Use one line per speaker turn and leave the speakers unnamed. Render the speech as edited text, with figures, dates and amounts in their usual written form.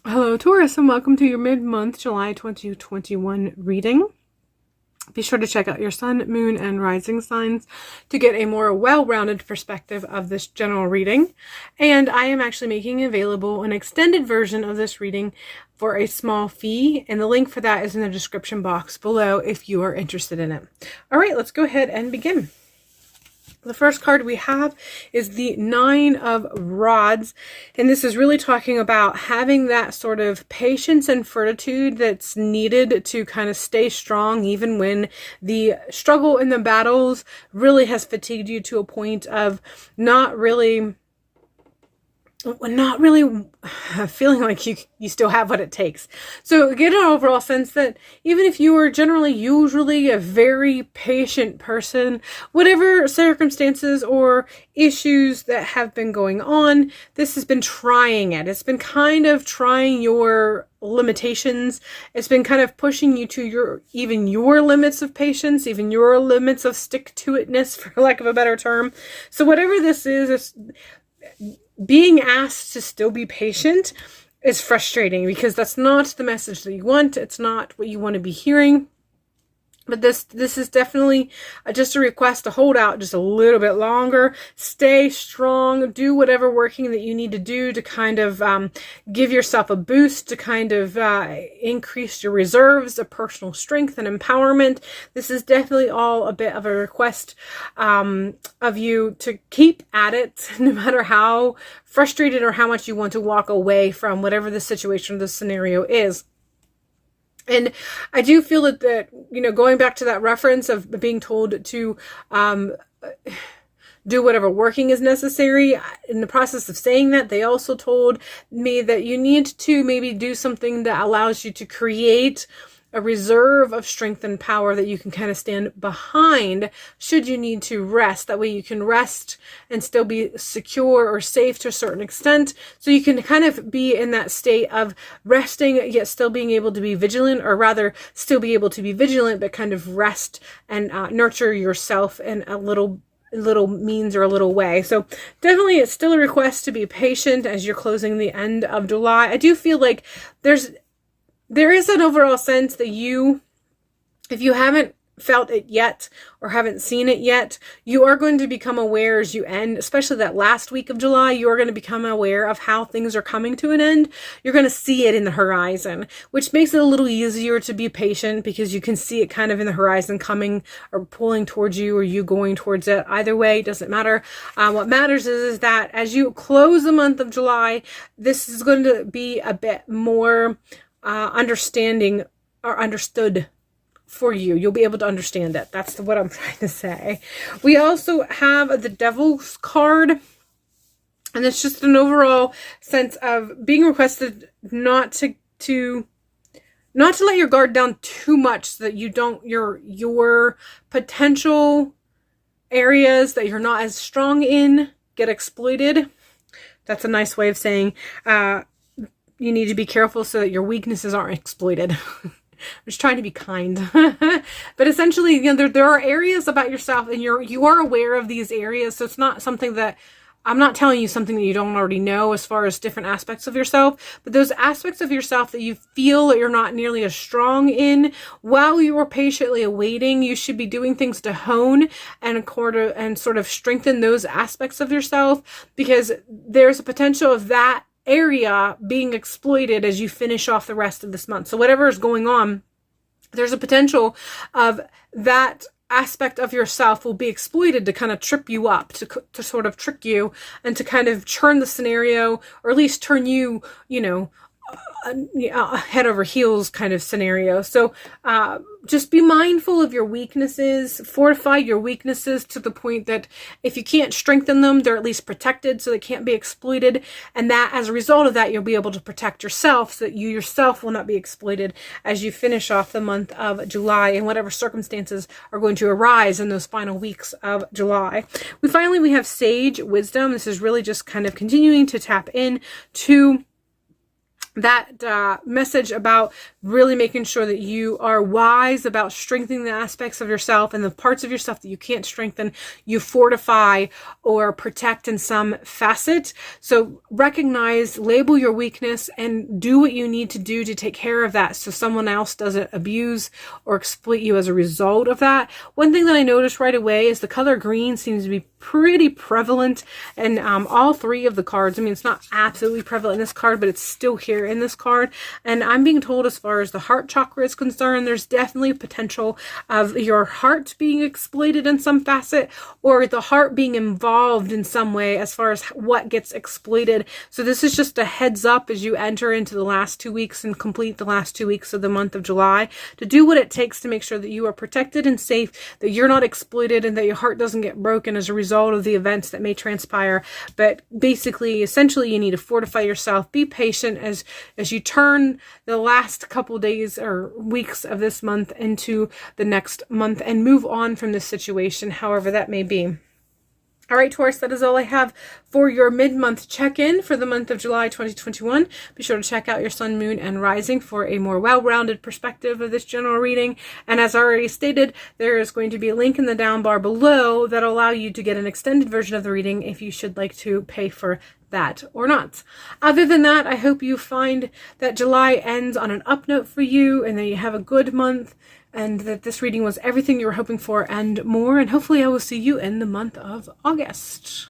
Hello Taurus, and welcome to your mid-month July 2021 reading. Be sure to check out your sun, moon, and rising signs to get a more well-rounded perspective of this general reading. And I am actually making available an extended version of this reading for a small fee, and the link for that is in the description box below if you are interested in it. All right, let's go ahead and begin. The first card we have is the Nine of Rods, and this is really talking about having that sort of patience and fortitude that's needed to kind of stay strong even when the struggle in the battles really has fatigued you to a point of not really feeling like you still have what it takes. So get an overall sense that even if you are usually a very patient person, whatever circumstances or issues that have been going on, this has been trying it. It's been kind of trying your limitations. It's been kind of pushing you to your limits of patience, even your limits of stick-to-itness, for lack of a better term. So whatever this is, being asked to still be patient is frustrating because that's not the message that you want. It's not what you want to be hearing. But this is definitely just a request to hold out just a little bit longer, stay strong, do whatever working that you need to do to kind of give yourself a boost, to kind of increase your reserves of personal strength and empowerment. This is definitely all a bit of a request of you to keep at it, no matter how frustrated or how much you want to walk away from whatever the situation or the scenario is. And I do feel that, going back to that reference of being told to do whatever working is necessary, in the process of saying that, they also told me that you need to maybe do something that allows you to create a reserve of strength and power that you can kind of stand behind should you need to rest. That way you can rest and still be secure or safe to a certain extent. So you can kind of be in that state of resting yet still being able to be vigilant, or rather still be able to be vigilant but kind of rest and nurture yourself in a little means or a little way. So definitely it's still a request to be patient as you're closing the end of July. I do feel like there is an overall sense that if you haven't felt it yet or haven't seen it yet, you are going to become aware as you end, especially that last week of July, you are going to become aware of how things are coming to an end. You're going to see it in the horizon, which makes it a little easier to be patient because you can see it kind of in the horizon coming or pulling towards you or you going towards it. Either way, it doesn't matter. What matters is that as you close the month of July, this is going to be a bit more understanding or understood for you. You'll be able to understand it. That's what I'm trying to say. We also have the Devil's card, and it's just an overall sense of being requested not to let your guard down too much so that you don't your potential areas that you're not as strong in get exploited. That's a nice way of saying you need to be careful so that your weaknesses aren't exploited. I'm just trying to be kind. But essentially, there are areas about yourself and you are aware of these areas. So it's not something that I'm not telling you something that you don't already know as far as different aspects of yourself, but those aspects of yourself that you feel that you're not nearly as strong in, while you are patiently awaiting, you should be doing things to hone and sort of strengthen those aspects of yourself, because there's a potential of that area being exploited as you finish off the rest of this month. So whatever is going on, there's a potential of that aspect of yourself will be exploited to kind of trip you up, to sort of trick you and to kind of turn the scenario, or at least turn you, head over heels kind of scenario. So just be mindful of your weaknesses, fortify your weaknesses to the point that if you can't strengthen them, they're at least protected so they can't be exploited. And that as a result of that, you'll be able to protect yourself so that you yourself will not be exploited as you finish off the month of July and whatever circumstances are going to arise in those final weeks of July. We have Sage Wisdom. This is really just kind of continuing to tap in to that message about really making sure that you are wise about strengthening the aspects of yourself, and the parts of yourself that you can't strengthen, you fortify or protect in some facet. So recognize, label your weakness, and do what you need to do to take care of that so someone else doesn't abuse or exploit you as a result of that. One thing that I noticed right away is the color green seems to be pretty prevalent in all three of the cards. I mean, it's not absolutely prevalent in this card, but it's still here in this card. And I'm being told, as far as the heart chakra is concerned, there's definitely potential of your heart being exploited in some facet, or the heart being involved in some way as far as what gets exploited. So this is just a heads up as you enter into the last 2 weeks and complete the last 2 weeks of the month of July, to do what it takes to make sure that you are protected and safe, that you're not exploited, and that your heart doesn't get broken as a result of the events that may transpire. But basically, essentially, you need to fortify yourself, be patient as you turn the last couple days or weeks of this month into the next month, and move on from this situation, however that may be. All right, Taurus, that is all I have for your mid-month check-in for the month of July 2021. Be sure to check out your sun, moon, and rising for a more well-rounded perspective of this general reading. And as I already stated, there is going to be a link in the down bar below that will allow you to get an extended version of the reading if you should like to pay for that or not. Other than that, I hope you find that July ends on an up note for you, and that you have a good month, and that this reading was everything you were hoping for and more. And hopefully I will see you in the month of August.